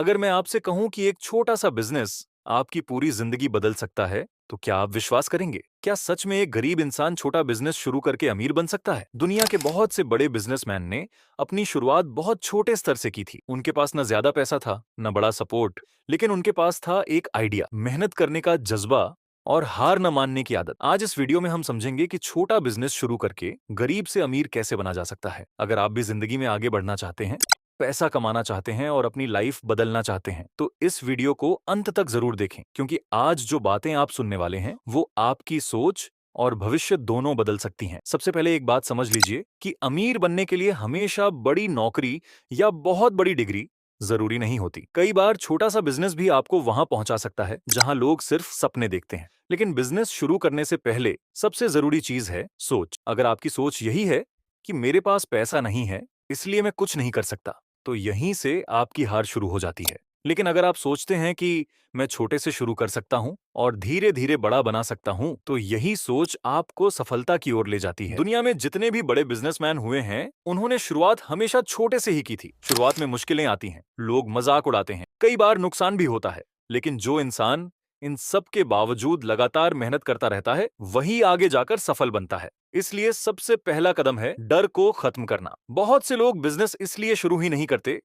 अगर मैं आपसे कहूं कि एक छोटा सा बिजनेस आपकी पूरी जिंदगी बदल सकता है, तो क्या आप विश्वास करेंगे? क्या सच में एक गरीब इंसान छोटा बिजनेस शुरू करके अमीर बन सकता है? दुनिया के बहुत से बड़े बिजनेसमैन ने अपनी शुरुआत बहुत छोटे स्तर से की थी। उनके पास न ज्यादा पैसा था, न बड़ा सपोर्ट, लेकिन उनके पास था एक आइडिया, मेहनत करने का जज्बा और हार न मानने की आदत। आज इस वीडियो में हम समझेंगे कि छोटा बिजनेस शुरू करके गरीब से अमीर कैसे बना जा सकता है। अगर आप भी जिंदगी में आगे बढ़ना चाहते हैं, पैसा कमाना चाहते हैं और अपनी लाइफ बदलना चाहते हैं, तो इस वीडियो को अंत तक जरूर देखें, क्योंकि आज जो बातें आप सुनने वाले हैं वो आपकी सोच और भविष्य दोनों बदल सकती हैं। सबसे पहले एक बात समझ लीजिए कि अमीर बनने के लिए हमेशा बड़ी नौकरी या बहुत बड़ी डिग्री जरूरी नहीं होती। कई बार छोटा सा बिजनेस भी आपको वहां पहुंचा सकता है जहां लोग सिर्फ सपने देखते हैं। लेकिन बिजनेस शुरू करने से पहले सबसे जरूरी चीज है सोच। अगर आपकी सोच यही है कि मेरे पास पैसा नहीं है, इसलिए मैं कुछ नहीं कर सकता, तो यहीं से आपकी हार शुरू हो जाती है। लेकिन अगर आप सोचते हैं कि मैं छोटे से शुरू कर सकता हूं और धीरे धीरे बड़ा बना सकता हूं, तो यही सोच आपको सफलता की ओर ले जाती है। दुनिया में जितने भी बड़े बिजनेसमैन हुए हैं, उन्होंने शुरुआत हमेशा छोटे से ही की थी। शुरुआत में मुश्किलें आती हैं, लोग मजाक उड़ाते हैं, कई बार नुकसान भी होता है, लेकिन जो इंसान इन सब के बावजूद लगातार मेहनत करता रहता है, वही आगे जाकर सफल बनता है। इसलिए सबसे पहला कदम है डर को खत्म करना। बहुत से लोग बिजनेस इसलिए शुरू ही नहीं करते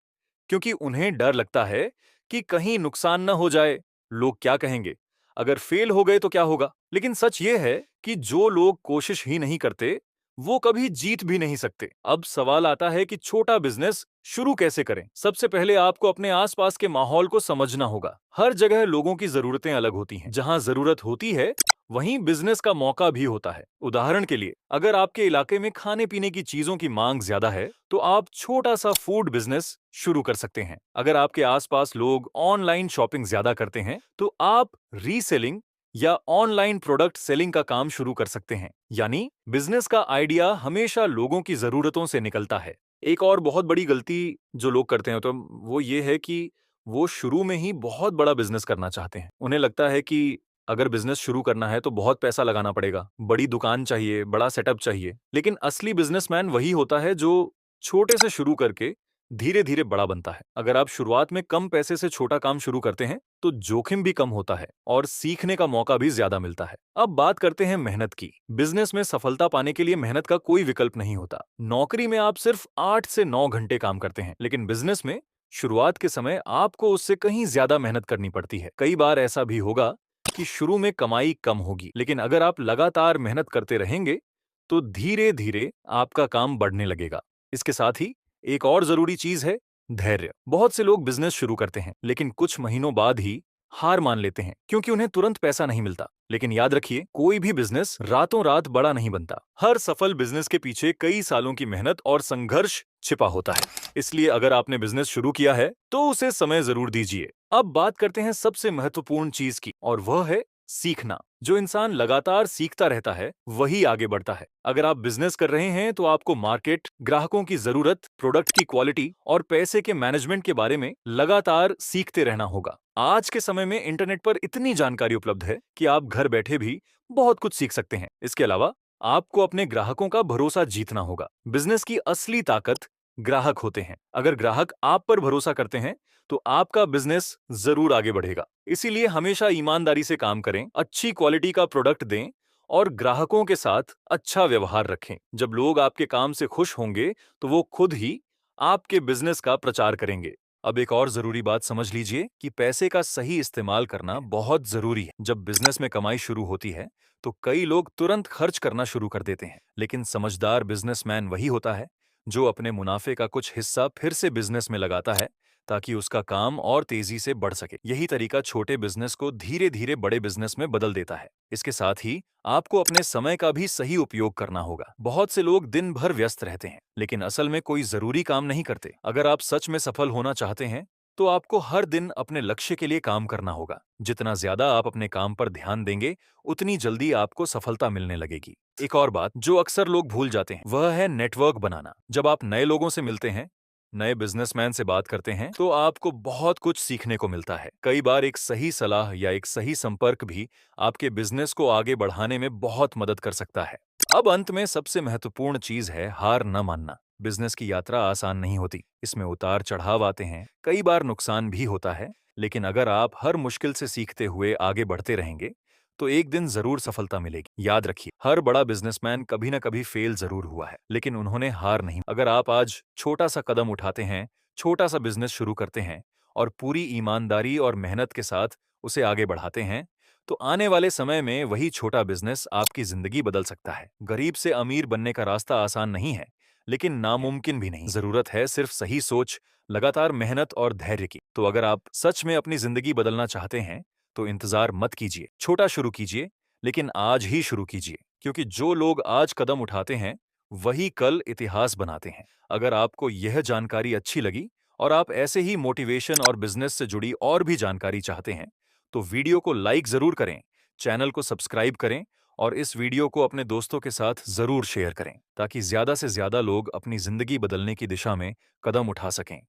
क्योंकि उन्हें डर लगता है कि कहीं नुकसान न हो जाए, लोग क्या कहेंगे, अगर फेल हो गए तो क्या होगा। लेकिन सच ये है कि जो लोग कोशिश ही नहीं करते, वो कभी जीत भी नहीं सकते। अब सवाल आता है कि छोटा बिजनेस शुरू कैसे करें। सबसे पहले आपको अपने आसपास के माहौल को समझना होगा। हर जगह लोगों की जरूरतें अलग होती हैं। जहां जरूरत होती है, वहीं बिजनेस का मौका भी होता है। उदाहरण के लिए, अगर आपके इलाके में खाने पीने की चीजों की मांग ज्यादा है, तो आप छोटा सा फूड बिजनेस शुरू कर सकते हैं। अगर आपके आसपास लोग ऑनलाइन शॉपिंग ज्यादा करते हैं, तो आप रीसेलिंग या ऑनलाइन प्रोडक्ट सेलिंग का काम शुरू कर सकते हैं। यानी बिजनेस का आइडिया हमेशा लोगों की जरूरतों से निकलता है। एक और बहुत बड़ी गलती जो लोग करते हैं, तो वो ये है कि वो शुरू में ही बहुत बड़ा बिजनेस करना चाहते हैं। उन्हें लगता है कि अगर बिजनेस शुरू करना है तो बहुत पैसा लगाना पड़ेगा, बड़ी दुकान चाहिए, बड़ा सेटअप चाहिए। लेकिन असली बिजनेसमैन वही होता है जो छोटे से शुरू करके धीरे धीरे बड़ा बनता है। अगर आप शुरुआत में कम पैसे से छोटा काम शुरू करते हैं, तो जोखिम भी कम होता है और सीखने का मौका भी ज्यादा मिलता है। अब बात करते हैं मेहनत की। बिजनेस में सफलता पाने के लिए मेहनत का कोई विकल्प नहीं होता। नौकरी में आप सिर्फ 8 से 9 घंटे काम करते हैं, लेकिन बिजनेस में शुरुआत के समय आपको उससे कहीं ज्यादा मेहनत करनी पड़ती है। कई बार ऐसा भी होगा कि शुरू में कमाई कम होगी, लेकिन अगर आप लगातार मेहनत करते रहेंगे, तो धीरे धीरे आपका काम बढ़ने लगेगा। इसके साथ ही एक और जरूरी चीज है धैर्य। बहुत से लोग बिजनेस शुरू करते हैं, लेकिन कुछ महीनों बाद ही हार मान लेते हैं, क्योंकि उन्हें तुरंत पैसा नहीं मिलता। लेकिन याद रखिए, कोई भी बिजनेस रातों रात बड़ा नहीं बनता। हर सफल बिजनेस के पीछे कई सालों की मेहनत और संघर्ष छिपा होता है। इसलिए अगर आपने बिजनेस शुरू किया है, तो उसे समय जरूर दीजिए। अब बात करते हैं सबसे महत्वपूर्ण चीज की, और वह है सीखना। जो इंसान लगातार सीखता रहता है, वही आगे बढ़ता है। अगर आप बिजनेस कर रहे हैं, तो आपको मार्केट, ग्राहकों की जरूरत, प्रोडक्ट की क्वालिटी और पैसे के मैनेजमेंट के बारे में लगातार सीखते रहना होगा। आज के समय में इंटरनेट पर इतनी जानकारी उपलब्ध है कि आप घर बैठे भी बहुत कुछ सीख सकते हैं। इसके अलावा आपको अपने ग्राहकों का भरोसा जीतना होगा। बिजनेस की असली ताकत ग्राहक होते हैं। अगर ग्राहक आप पर भरोसा करते हैं, तो आपका बिजनेस जरूर आगे बढ़ेगा। इसीलिए हमेशा ईमानदारी से काम करें, अच्छी क्वालिटी का प्रोडक्ट दें और ग्राहकों के साथ अच्छा व्यवहार रखें। जब लोग आपके काम से खुश होंगे, तो वो खुद ही आपके बिजनेस का प्रचार करेंगे। अब एक और जरूरी बात समझ लीजिए कि पैसे का सही इस्तेमाल करना बहुत जरूरी है। जब बिजनेस में कमाई शुरू होती है, तो कई लोग तुरंत खर्च करना शुरू कर देते हैं, लेकिन समझदार बिजनेसमैन वही होता है जो अपने मुनाफे का कुछ हिस्सा फिर से बिजनेस में लगाता है, ताकि उसका काम और तेजी से बढ़ सके। यही तरीका छोटे बिजनेस को धीरे धीरे बड़े बिजनेस में बदल देता है। इसके साथ ही आपको अपने समय का भी सही उपयोग करना होगा। बहुत से लोग दिन भर व्यस्त रहते हैं, लेकिन असल में कोई जरूरी काम नहीं करते। अगर आप सच में सफल होना चाहते हैं, तो आपको हर दिन अपने लक्ष्य के लिए काम करना होगा। जितना ज्यादा आप अपने काम पर ध्यान देंगे, उतनी जल्दी आपको सफलता मिलने लगेगी। एक और बात जो अक्सर लोग भूल जाते हैं, वह है नेटवर्क बनाना। जब आप नए लोगों से मिलते हैं, नए बिजनेसमैन से बात करते हैं, तो आपको बहुत कुछ सीखने को मिलता है। कई बार एक सही सलाह या एक सही संपर्क भी आपके बिजनेस को आगे बढ़ाने में बहुत मदद कर सकता है। अब अंत में सबसे महत्वपूर्ण चीज है हार न मानना। बिजनेस की यात्रा आसान नहीं होती। इसमें उतार चढ़ाव आते हैं, कई बार नुकसान भी होता है। लेकिन अगर आप हर मुश्किल से सीखते हुए आगे बढ़ते रहेंगे, तो एक दिन जरूर सफलता मिलेगी। याद रखिए, हर बड़ा बिजनेसमैन कभी ना कभी फेल जरूर हुआ है, लेकिन उन्होंने हार नहीं। अगर आप आज छोटा सा कदम उठाते हैं, छोटा सा बिजनेस शुरू करते हैं और पूरी ईमानदारी और मेहनत के साथ उसे आगे बढ़ाते हैं, तो आने वाले समय में वही छोटा बिजनेस आपकी जिंदगी बदल सकता है। गरीब से अमीर बनने का रास्ता आसान नहीं है, लेकिन नामुमकिन भी नहीं। जरूरत है सिर्फ सही सोच, लगातार मेहनत और धैर्य की। तो अगर आप सच में अपनी जिंदगी बदलना चाहते हैं, तो इंतजार मत कीजिए। छोटा शुरू कीजिए, लेकिन आज ही शुरू कीजिए, क्योंकि जो लोग आज कदम उठाते हैं, वही कल इतिहास बनाते हैं। अगर आपको यह जानकारी अच्छी लगी और आप ऐसे ही मोटिवेशन और बिजनेस से जुड़ी और भी जानकारी चाहते हैं, तो वीडियो को लाइक जरूर करें, चैनल को सब्सक्राइब करें और इस वीडियो को अपने दोस्तों के साथ जरूर शेयर करें, ताकि ज्यादा से ज्यादा लोग अपनी जिंदगी बदलने की दिशा में कदम उठा सकें।